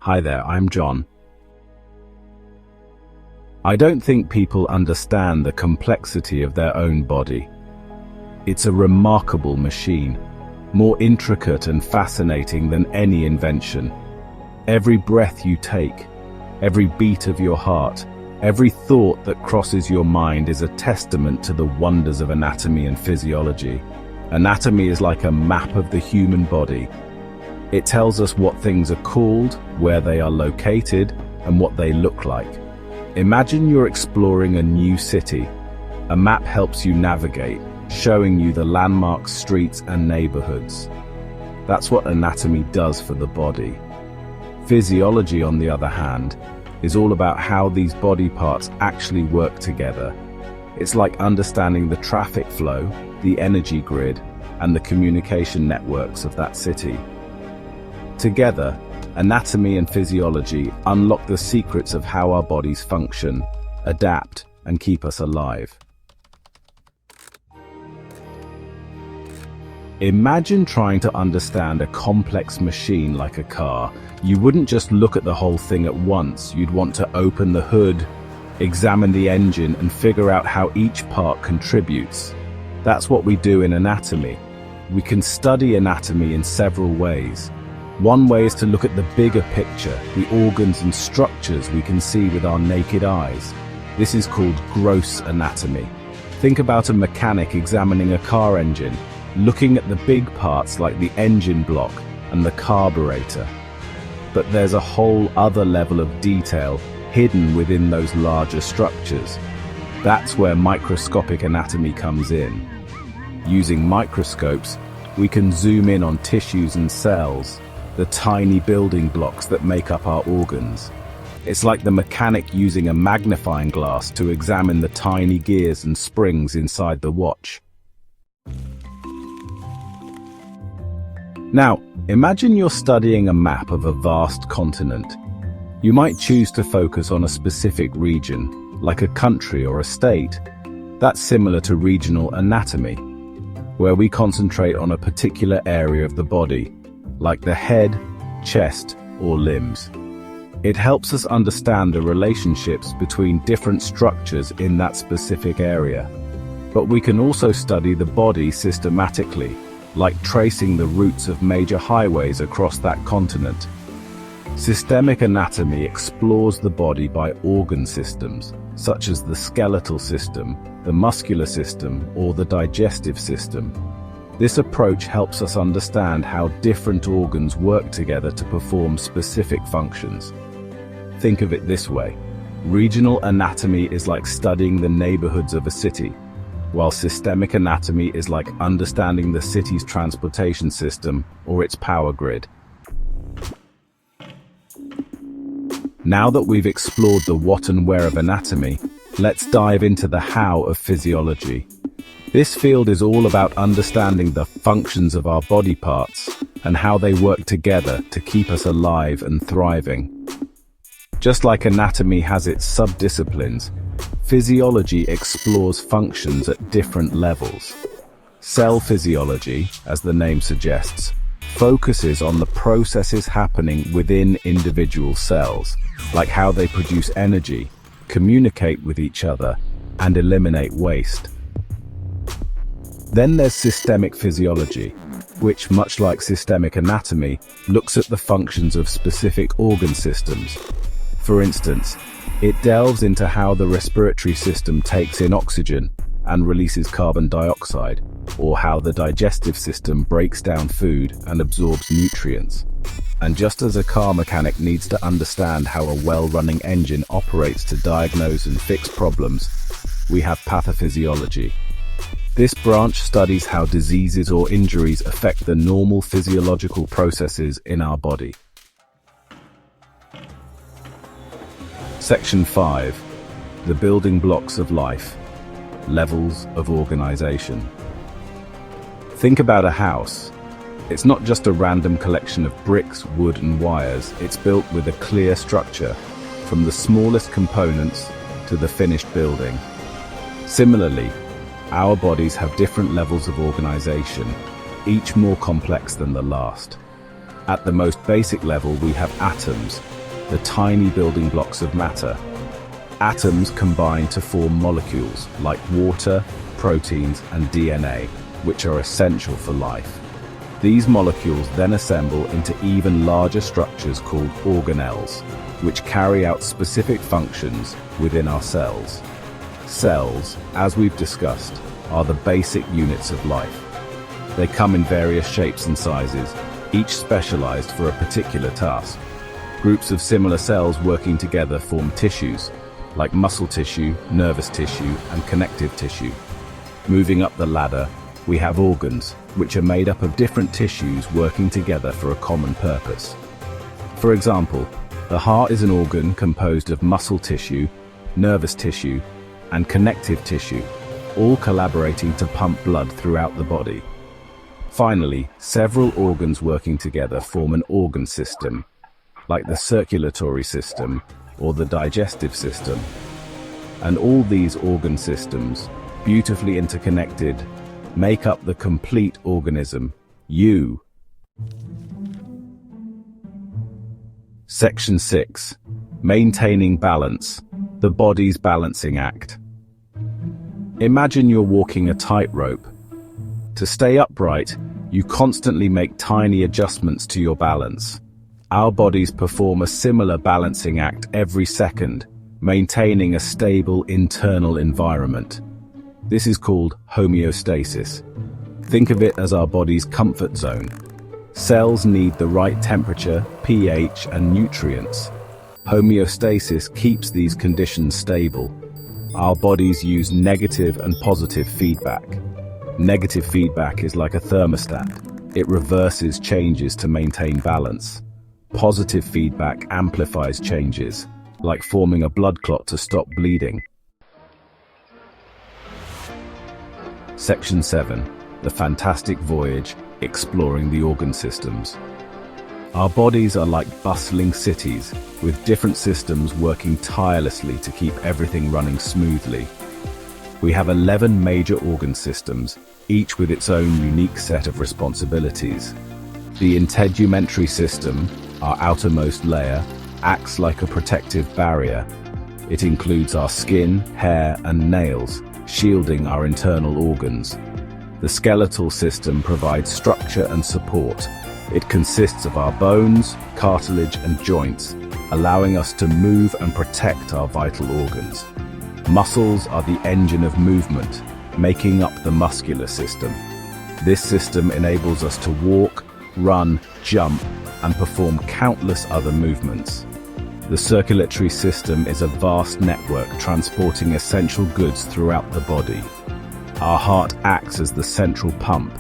Hi there, I'm John. I don't think people understand the complexity of their own body. It's a remarkable machine, more intricate and fascinating than any invention. Every breath you take, every beat of your heart, every thought that crosses your mind is a testament to the wonders of anatomy and physiology. Anatomy is like a map of the human body. It tells us what things are called, where they are located, and what they look like. Imagine you're exploring a new city. A map helps you navigate, showing you the landmarks, streets, and neighborhoods. That's what anatomy does for the body. Physiology, on the other hand, is all about how these body parts actually work together. It's like understanding the traffic flow, the energy grid, and the communication networks of that city. Together, anatomy and physiology unlock the secrets of how our bodies function, adapt, and keep us alive. Imagine trying to understand a complex machine like a car. You wouldn't just look at the whole thing at once. You'd want to open the hood, examine the engine, and figure out how each part contributes. That's what we do in anatomy. We can study anatomy in several ways. One way is to look at the bigger picture, the organs and structures we can see with our naked eyes. This is called gross anatomy. Think about a mechanic examining a car engine, looking at the big parts like the engine block and the carburetor. But there's a whole other level of detail hidden within those larger structures. That's where microscopic anatomy comes in. Using microscopes, we can zoom in on tissues and cells, the tiny building blocks that make up our organs. It's like the mechanic using a magnifying glass to examine the tiny gears and springs inside the watch. Now, imagine you're studying a map of a vast continent. You might choose to focus on a specific region, like a country or a state. That's similar to regional anatomy, where we concentrate on a particular area of the body, like the head, chest, or limbs. It helps us understand the relationships between different structures in that specific area. But we can also study the body systematically, like tracing the routes of major highways across that continent. Systemic anatomy explores the body by organ systems, such as the skeletal system, the muscular system, or the digestive system. This approach helps us understand how different organs work together to perform specific functions. Think of it this way. Regional anatomy is like studying the neighborhoods of a city, while systemic anatomy is like understanding the city's transportation system or its power grid. Now that we've explored the what and where of anatomy, let's dive into the how of physiology. This field is all about understanding the functions of our body parts and how they work together to keep us alive and thriving. Just like anatomy has its subdisciplines, physiology explores functions at different levels. Cell physiology, as the name suggests, focuses on the processes happening within individual cells, like how they produce energy, communicate with each other, and eliminate waste. Then there's systemic physiology, which, much like systemic anatomy, looks at the functions of specific organ systems. For instance, it delves into how the respiratory system takes in oxygen and releases carbon dioxide, or how the digestive system breaks down food and absorbs nutrients. And just as a car mechanic needs to understand how a well-running engine operates to diagnose and fix problems, we have pathophysiology. This branch studies how diseases or injuries affect the normal physiological processes in our body. Section 5. The building blocks of life. Levels of organization. Think about a house. It's not just a random collection of bricks, wood, and wires. It's built with a clear structure, from the smallest components to the finished building. Similarly, our bodies have different levels of organization, each more complex than the last. At the most basic level, we have atoms, the tiny building blocks of matter. Atoms combine to form molecules like water, proteins, and DNA, which are essential for life. These molecules then assemble into even larger structures called organelles, which carry out specific functions within our cells. Cells, as we've discussed, are the basic units of life. They come in various shapes and sizes, each specialized for a particular task. Groups of similar cells working together form tissues, like muscle tissue, nervous tissue, and connective tissue. Moving up the ladder, we have organs, which are made up of different tissues working together for a common purpose. For example, the heart is an organ composed of muscle tissue, nervous tissue, and connective tissue, all collaborating to pump blood throughout the body. Finally, several organs working together form an organ system, like the circulatory system or the digestive system. And all these organ systems, beautifully interconnected, make up the complete organism, you. Section 6. Maintaining balance, the body's balancing act. Imagine you're walking a tightrope. To stay upright, you constantly make tiny adjustments to your balance. Our bodies perform a similar balancing act every second, maintaining a stable internal environment. This is called homeostasis. Think of it as our body's comfort zone. Cells need the right temperature, pH, and nutrients. Homeostasis keeps these conditions stable. Our bodies use negative and positive feedback. Negative feedback is like a thermostat. It reverses changes to maintain balance. Positive feedback amplifies changes, like forming a blood clot to stop bleeding. Section 7. The fantastic voyage, exploring the organ systems. Our bodies are like bustling cities, with different systems working tirelessly to keep everything running smoothly. We have 11 major organ systems, each with its own unique set of responsibilities. The integumentary system, our outermost layer, acts like a protective barrier. It includes our skin, hair, and nails, shielding our internal organs. The skeletal system provides structure and support. It consists of our bones, cartilage, and joints, allowing us to move and protect our vital organs. Muscles are the engine of movement, making up the muscular system. This system enables us to walk, run, jump, and perform countless other movements. The circulatory system is a vast network transporting essential goods throughout the body. Our heart acts as the central pump,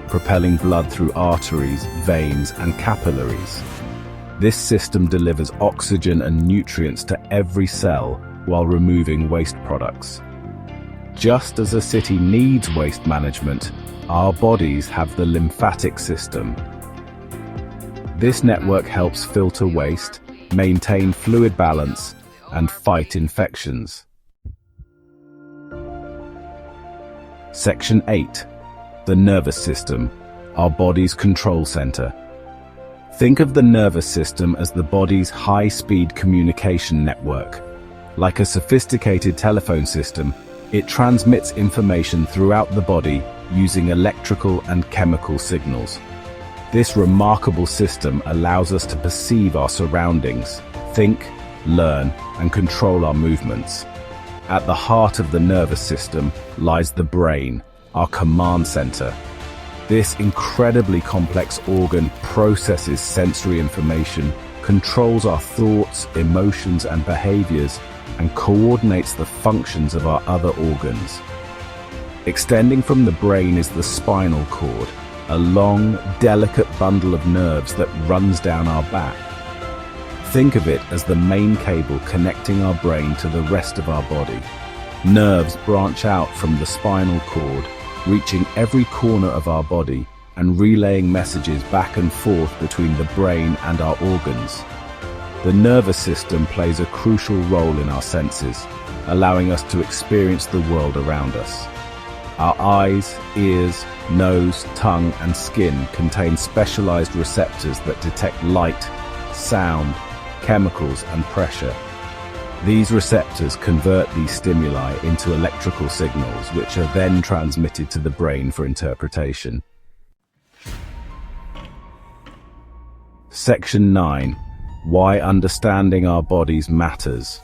propelling blood through arteries, veins, and capillaries. This system delivers oxygen and nutrients to every cell while removing waste products. Just as a city needs waste management, our bodies have the lymphatic system. This network helps filter waste, maintain fluid balance, and fight infections. Section 8. The nervous system, our body's control center. Think of the nervous system as the body's high-speed communication network. Like a sophisticated telephone system, it transmits information throughout the body using electrical and chemical signals. This remarkable system allows us to perceive our surroundings, think, learn, and control our movements. At the heart of the nervous system lies the brain, our command center. This incredibly complex organ processes sensory information, controls our thoughts, emotions, and behaviors, and coordinates the functions of our other organs. Extending from the brain is the spinal cord, a long, delicate bundle of nerves that runs down our back. Think of it as the main cable connecting our brain to the rest of our body. Nerves branch out from the spinal cord, reaching every corner of our body and relaying messages back and forth between the brain and our organs. The nervous system plays a crucial role in our senses, allowing us to experience the world around us. Our eyes, ears, nose, tongue, and skin contain specialized receptors that detect light, sound, chemicals, and pressure. These receptors convert these stimuli into electrical signals, which are then transmitted to the brain for interpretation. Section 9. Why understanding our bodies matters.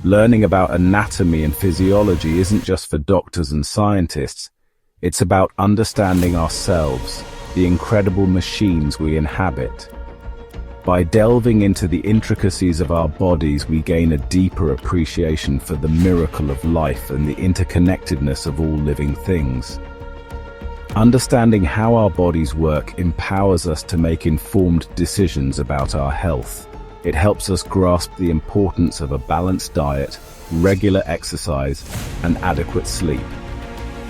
Learning about anatomy and physiology isn't just for doctors and scientists. It's about understanding ourselves, the incredible machines we inhabit. By delving into the intricacies of our bodies, we gain a deeper appreciation for the miracle of life and the interconnectedness of all living things. Understanding how our bodies work empowers us to make informed decisions about our health. It helps us grasp the importance of a balanced diet, regular exercise, and adequate sleep.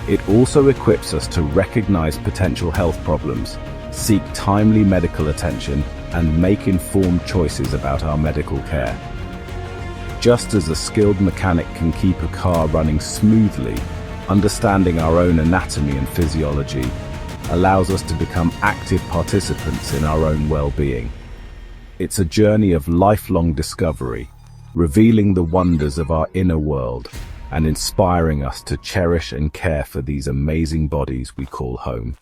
It also equips us to recognize potential health problems, seek timely medical attention, and make informed choices about our medical care. Just as a skilled mechanic can keep a car running smoothly, understanding our own anatomy and physiology allows us to become active participants in our own well-being. It's a journey of lifelong discovery, revealing the wonders of our inner world and inspiring us to cherish and care for these amazing bodies we call home.